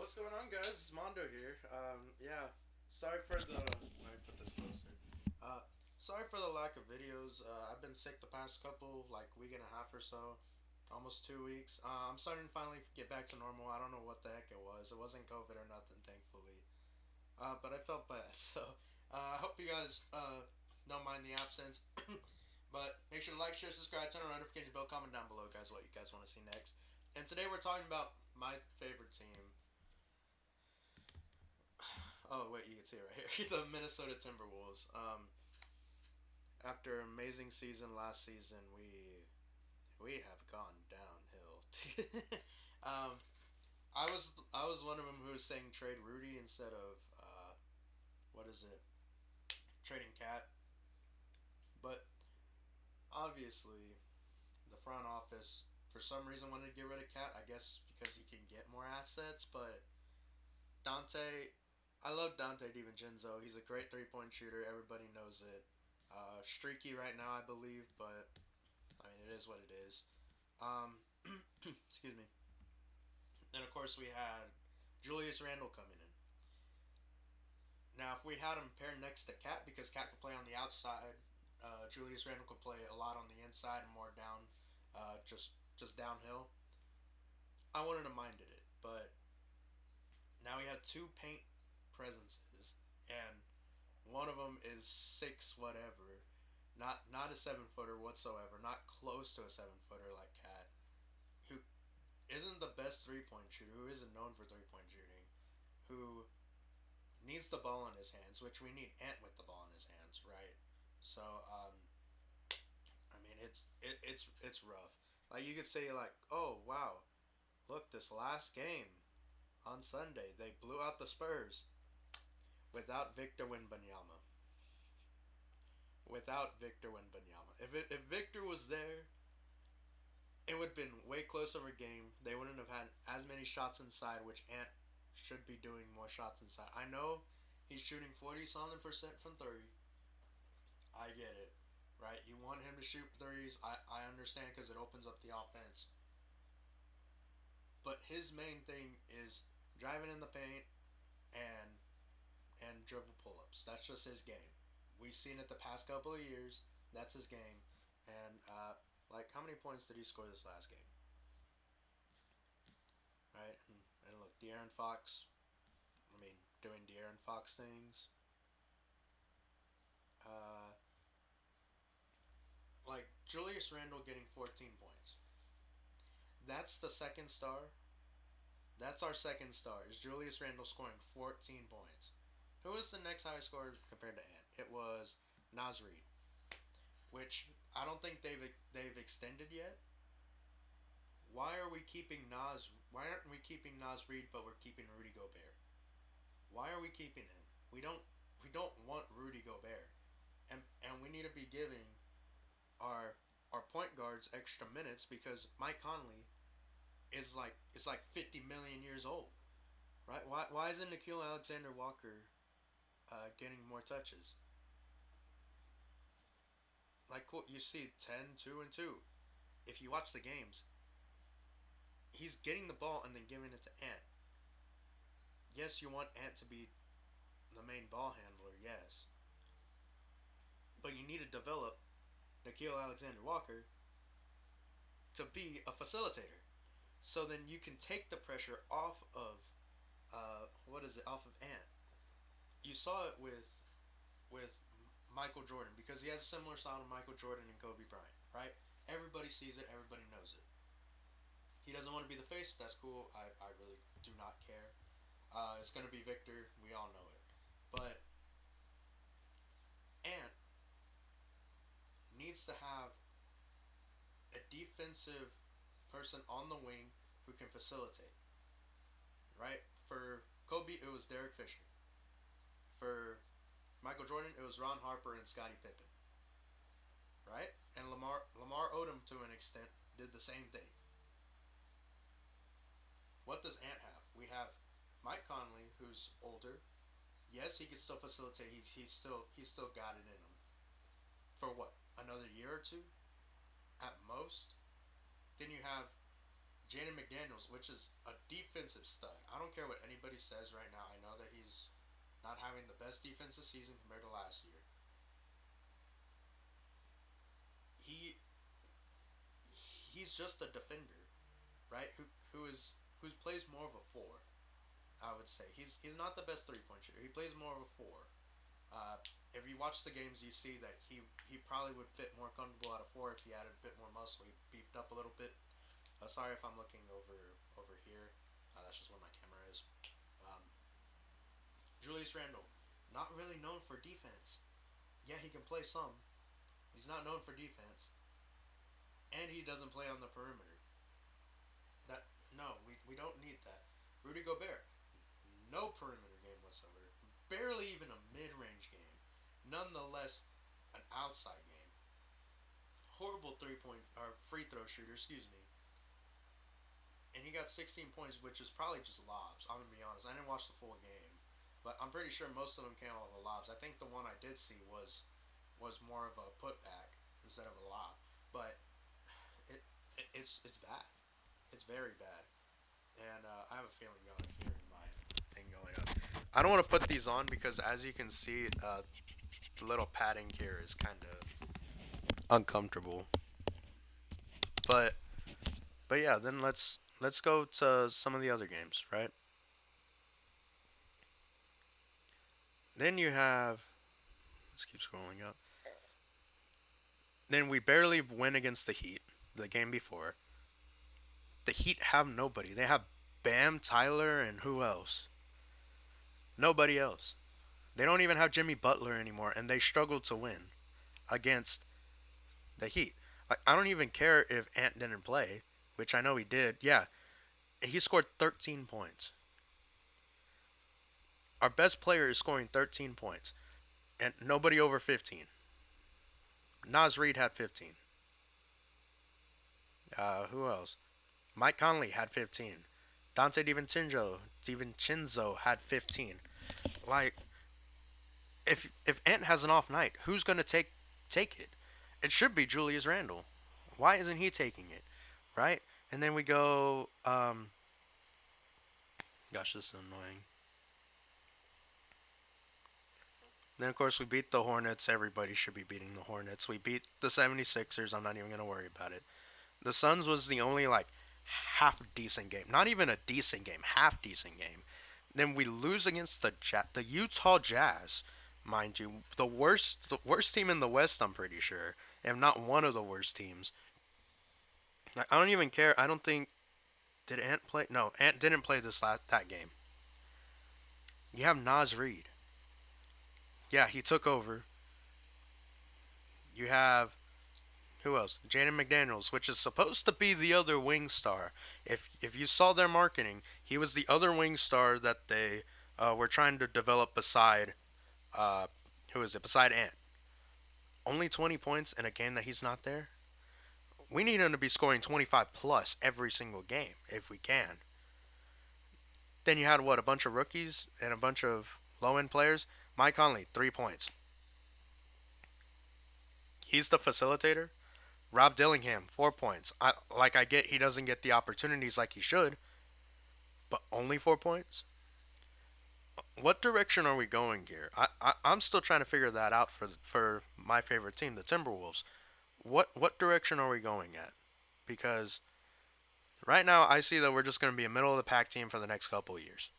What's going on, guys? It's Mondo here. Yeah, sorry for the. Let me put this closer. Uh, Sorry for the lack of videos. I've been sick the past couple, like week and a half or so, almost 2 weeks. I'm starting to finally get back to normal. I don't know what the heck it was. It wasn't COVID or nothing, thankfully. But I felt bad, so I hope you guys don't mind the absence. But make sure to like, share, subscribe, turn on notification bell, comment down below, guys, what you guys want to see next. And today we're talking about my favorite team. Oh wait, you can see it right here. The Minnesota Timberwolves. After an amazing season last season, we have gone downhill. um, I was one of them who was saying trade Rudy instead of what is it, trading Cat. But obviously, the front office for some reason wanted to get rid of Cat. I guess because he can get more assets. But Dante, I love Dante DiVincenzo. He's a great 3 point shooter. Everybody knows it. Streaky right now, I believe, but I mean, it is what it is. Um, excuse me. And of course, we had Julius Randle coming in. Now, if we had him paired next to Cat, because Cat could play on the outside, Julius Randle could play a lot on the inside and more down, just downhill. I wouldn't have minded it, but now we have two paint presences, and one of them is six whatever, not a 7 footer whatsoever, not close to a 7 footer like Cat, who isn't the best 3 point shooter, who isn't known for 3 point shooting, who needs the ball in his hands, which we need Ant with the ball in his hands, right? So I mean it's rough. Like you could say like, oh wow, look this last game on Sunday they blew out the Spurs without Victor Wembanyama. Without Victor Wembanyama. If Victor was there, it would have been way closer of a game. They wouldn't have had as many shots inside, which Ant should be doing more shots inside. I know he's shooting 40 something percent from three. I get it, right? You want him to shoot threes. I understand because it opens up the offense. But his main thing is driving in the paint and dribble pull ups. That's just his game. We've seen it the past couple of years. That's his game. And like, how many points did he score this last game? Right? And look, De'Aaron Fox. I mean, doing De'Aaron Fox things. Uh, like Julius Randle getting 14 points. That's the second star. That's our second star. Is Julius Randle scoring 14 points? Who was the next highest scorer compared to Ant? It was Naz Reid, which I don't think they've extended yet. Why are we keeping Nas? Why aren't we keeping Nas Reid, but we're keeping Rudy Gobert? Why are we keeping him? We don't want Rudy Gobert, and we need to be giving our point guards extra minutes because Mike Conley is like 50 million years old, right? Why isn't Nikhil Alexander Walker getting more touches? Like what you see 10, 2, and 2. If you watch the games, he's getting the ball and then giving it to Ant. Yes, you want Ant to be the main ball handler, yes. But you need to develop Nikhil Alexander Walker to be a facilitator. So then you can take the pressure off of off of Ant. You saw it with Michael Jordan because he has a similar style to Michael Jordan and Kobe Bryant, right? Everybody sees it, everybody knows it. He doesn't want to be the face, that's cool. I really do not care. It's gonna be Victor, we all know it. But Ant needs to have a defensive person on the wing who can facilitate. Right? For Kobe, it was Derek Fisher. For Michael Jordan, it was Ron Harper and Scottie Pippen. Right? And Lamar Odom, to an extent, did the same thing. What does Ant have? We have Mike Conley, who's older. Yes, he can still facilitate. He's still got it in him. For what? Another year or two, at most. Then you have Jaden McDaniels, which is a defensive stud. I don't care what anybody says right now. I know that he's not having the best defensive season compared to last year. He he's just a defender, right? Who plays more of a four. I would say he's not the best 3 point shooter. He plays more of a four. If you watch the games, you see that he probably would fit more comfortable at a four if he added a bit more muscle. He beefed up a little bit. Sorry if I'm looking over here. That's just where my camera is. Um, Julius Randle, not really known for defense. Yeah, he can play some. He's not known for defense, and he doesn't play on the perimeter. That no, we don't need that. Rudy Gobert, no perimeter game whatsoever. Barely even a mid-range game. Nonetheless, an outside game. Horrible 3 point or free throw shooter, excuse me. And he got 16 points, which is probably just lobs. I'm gonna be honest. I didn't watch the full game, but I'm pretty sure most of them came off of lobs. I think the one I did see was more of a putback instead of a lob. But it's bad. It's very bad. And I have a feeling y'all are hearing my thing going up. I don't want to put these on because, as you can see, the little padding here is kind of uncomfortable. But yeah, then let's go to some of the other games, right? Then you have, let's keep scrolling up. Then we barely win against the Heat the game before. The Heat have nobody. They have Bam, Tyler, and who else? Nobody else. They don't even have Jimmy Butler anymore, and they struggled to win against the Heat. Like, I don't even care if Ant didn't play, which I know he did. Yeah, he scored 13 points. Our best player is scoring 13 points, and nobody over 15. Nas Reed had 15. Who else? Mike Conley had 15. Dante DiVincenzo had 15. Like, if Ant has an off night, who's gonna take it? It should be Julius Randle. Why isn't he taking it? Right? And then we go. Gosh, this is annoying. Then, of course, we beat the Hornets. Everybody should be beating the Hornets. We beat the 76ers. I'm not even going to worry about it. The Suns was the only, like, half decent game. Not even a decent game. Half decent game. Then we lose against the Utah Jazz, mind you. The worst team in the West, I'm pretty sure. If not one of the worst teams. I don't even care. I don't think. Did Ant play? No, Ant didn't play that game. You have Nas Reed. Yeah, he took over. You have who else? Jaden McDaniels, which is supposed to be the other wing star. If you saw their marketing, he was the other wing star that they were trying to develop beside uh, who is it? Beside Ant. Only 20 points in a game that he's not there. We need him to be scoring 25 plus every single game if we can. Then you had what? A bunch of rookies and a bunch of low end players. Mike Conley, 3 points. He's the facilitator. Rob Dillingham, 4 points. I get he doesn't get the opportunities like he should, but only 4 points. What direction are we going here? I'm still trying to figure that out for my favorite team, the Timberwolves. What direction are we going at? Because right now I see that we're just going to be a middle of the pack team for the next couple of years.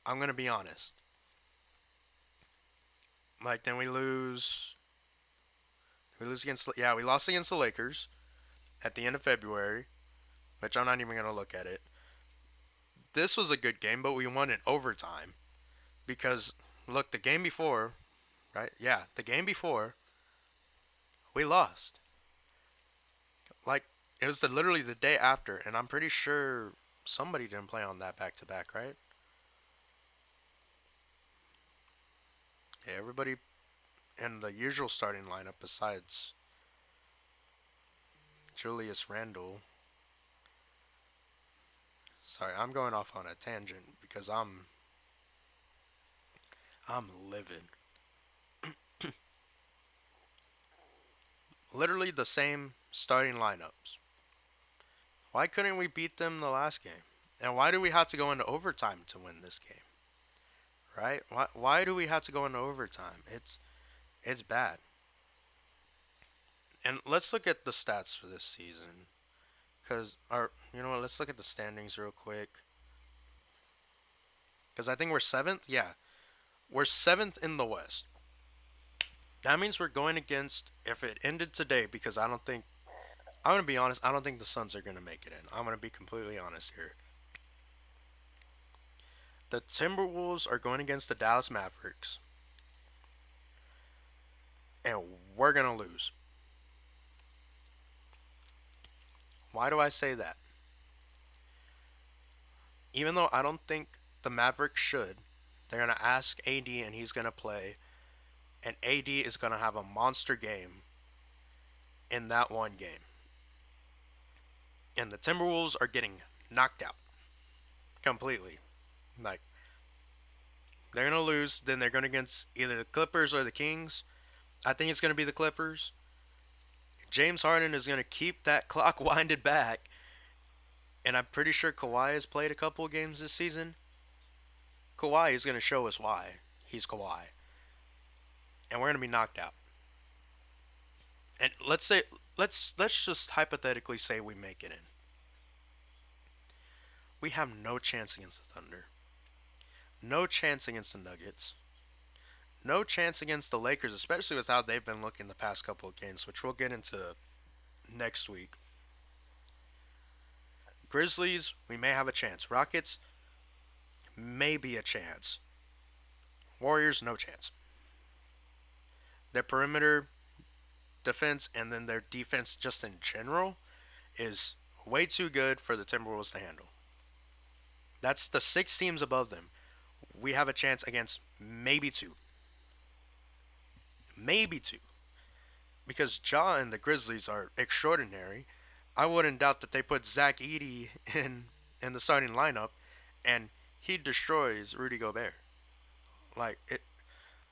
I'm going to be honest. Like then we lose. We lose against we lost against the Lakers at the end of February, which I'm not even gonna look at it. This was a good game, but we won in overtime because look, the game before, right? Yeah, the game before we lost. Like it was literally the day after, and I'm pretty sure somebody didn't play on that back to back, right? Yeah, everybody in the usual starting lineup besides Julius Randle. Sorry, I'm going off on a tangent because I'm livid. Literally the same starting lineups. Why couldn't we beat them the last game? And why do we have to go into overtime to win this game? Right? Why do we have to go into overtime? It's bad. And let's look at the stats for this season. Cause our you know what? Let's look at the standings real quick. Cause I think we're seventh. Yeah, we're seventh in the West. That means we're going against. If it ended today, because I don't think I'm gonna be honest. I don't think the Suns are gonna make it in. I'm gonna be completely honest here. The Timberwolves are going against the Dallas Mavericks, and we're gonna lose. Why do I say that? Even though I don't think the Mavericks should, they're gonna ask AD and he's gonna play, and AD is gonna have a monster game in that one game. And the Timberwolves are getting knocked out completely. Like they're gonna lose, then they're gonna against either the Clippers or the Kings. I think it's gonna be the Clippers. James Harden is gonna keep that clock winded back, and I'm pretty sure Kawhi has played a couple of games this season. Kawhi is gonna show us why he's Kawhi, and we're gonna be knocked out. And let's just hypothetically say we make it in. We have no chance against the Thunder. No chance against the Nuggets. No chance against the Lakers, especially with how they've been looking the past couple of games, which we'll get into next week. Grizzlies, we may have a chance. Rockets, maybe a chance. Warriors, no chance. Their perimeter defense and then their defense just in general is way too good for the Timberwolves to handle. That's the six teams above them. We have a chance against maybe two. Maybe two. Because Ja and the Grizzlies are extraordinary. I wouldn't doubt that they put Zach Edey in the starting lineup, and he destroys Rudy Gobert. Like it,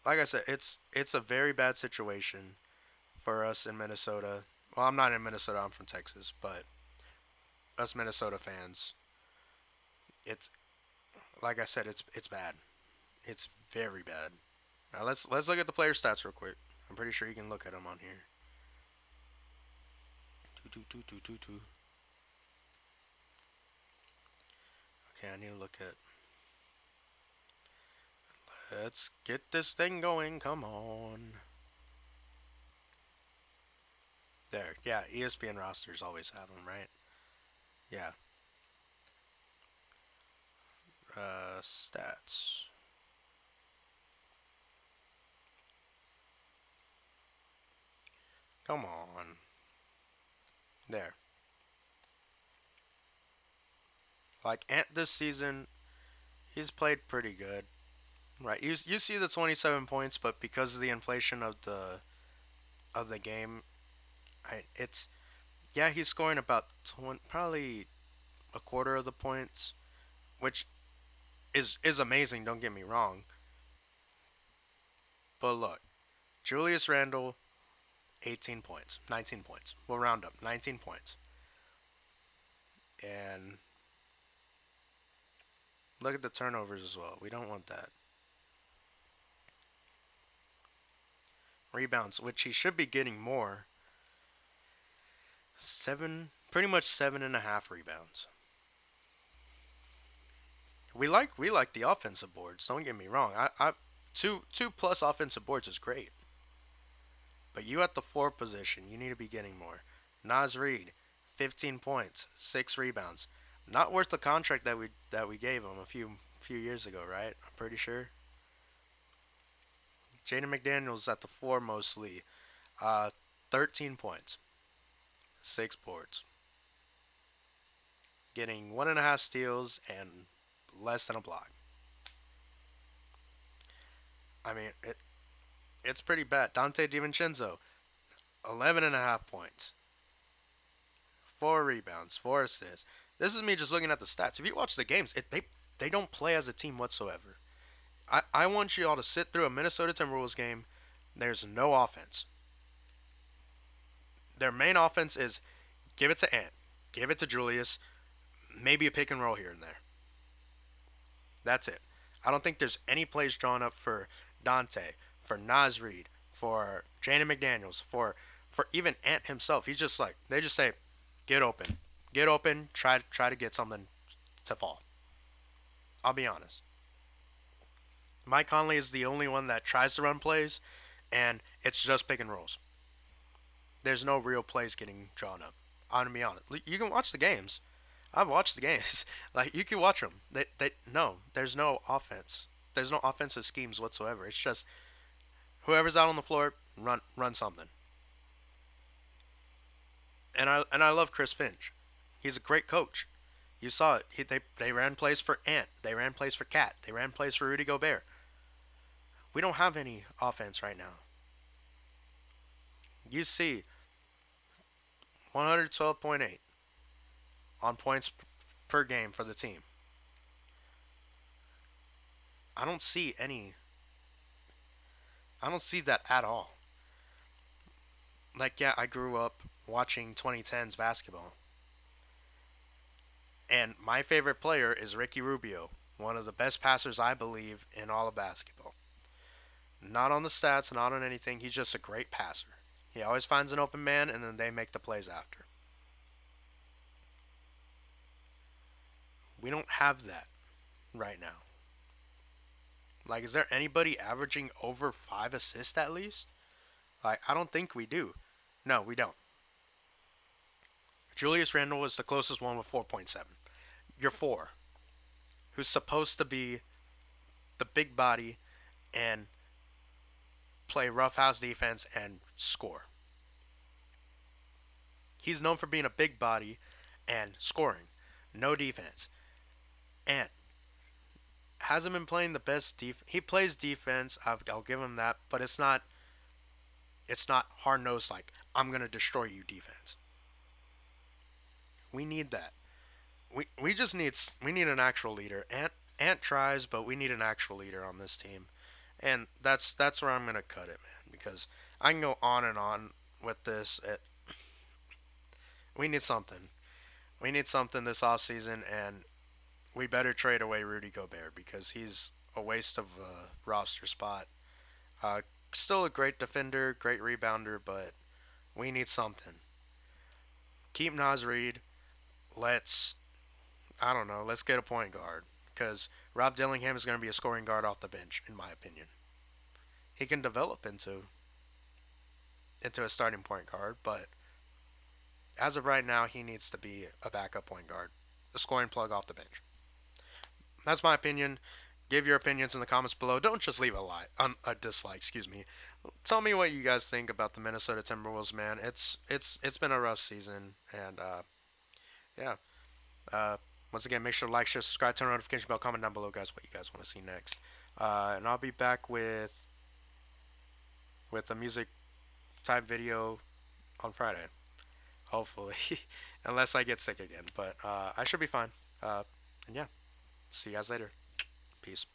like I said, it's a very bad situation for us in Minnesota. Well, I'm not in Minnesota. I'm from Texas, but us Minnesota fans, it's like I said, it's bad. It's very bad. Now let's look at the player stats real quick. I'm pretty sure you can look at them on here. Okay, I need to look at. Let's get this thing going. Come on. There. Yeah, ESPN rosters always have them, right? Yeah. Stats. Come on. There. Like Ant this season, he's played pretty good. Right. You see the 27 points, but because of the inflation of the game, it's yeah, he's scoring about 20, probably a quarter of the points, which is amazing, don't get me wrong. But look, Julius Randle 18 points, 19 points. We'll round up 19 points. And look at the turnovers as well. We don't want that. Rebounds, which he should be getting more. Pretty much 7.5 rebounds. We like the offensive boards. Don't get me wrong. I two plus offensive boards is great. But you at the four position, you need to be getting more. Naz Reid, 15 points, 6 rebounds. Not worth the contract that we gave him a few years ago, right? I'm pretty sure. Jaden McDaniels at the four mostly, 13 points, 6 boards, getting 1.5 steals and less than a block. I mean, it's pretty bad. Dante DiVincenzo, 11.5 points, 4 rebounds, 4 assists. This is me just looking at the stats. If you watch the games, they don't play as a team whatsoever. I want you all to sit through a Minnesota Timberwolves game. There's no offense. Their main offense is give it to Ant. Give it to Julius. Maybe a pick and roll here and there. That's it. I don't think there's any plays drawn up for Dante, for Nas Reed, for Jaden McDaniels, for even Ant himself. He's just like they just say, get open, get open. Try to get something to fall. I'll be honest. Mike Conley is the only one that tries to run plays, and it's just pick and rolls. There's no real plays getting drawn up. I'm gonna be honest. You can watch the games. I've watched the games. Like you can watch them. They no. There's no offense. There's no offensive schemes whatsoever. It's just whoever's out on the floor, run something. And I love Chris Finch. He's a great coach. You saw it. They ran plays for Ant. They ran plays for Cat. They ran plays for Rudy Gobert. We don't have any offense right now. You see 112.8 on points per game for the team. I don't see any. I don't see that at all. Like, yeah, I grew up watching 2010s basketball, and my favorite player is Ricky Rubio, one of the best passers I believe in all of basketball. Not on the stats, not on anything. He's just a great passer. He always finds an open man, and then they make the plays after. We don't have that right now. Like, is there anybody averaging over 5 assists at least? Like, I don't think we do. No, we don't. Julius Randle was the closest one with 4.7. You're four, who's supposed to be the big body and play roughhouse defense and score. He's known for being a big body and scoring, no defense. And hasn't been playing the best He plays defense. I'll give him that, but it's not hard nosed like I'm gonna destroy you defense. We need that. We just need an actual leader. Ant tries, but we need an actual leader on this team, and that's where I'm gonna cut it, man. Because I can go on and on with this. We need something. We need something this offseason, and we better trade away Rudy Gobert because he's a waste of a roster spot. Uh, Still a great defender, great rebounder, but we need something. Keep Nas Reed. Let's I don't know. Let's get a point guard because Rob Dillingham is going to be a scoring guard off the bench, in my opinion. He can develop into a starting point guard, but as of right now, he needs to be a backup point guard, a scoring plug off the bench. That's my opinion. Give your opinions in the comments below. Don't just leave a dislike. Excuse me. Tell me what you guys think about the Minnesota Timberwolves, man. It's been a rough season, and yeah. Uh, Once again, make sure to like, share, subscribe, turn on notification bell, comment down below, guys, what you guys want to see next. And I'll be back with a music type video on Friday, hopefully, unless I get sick again. But I should be fine. And yeah, see you guys later. Peace.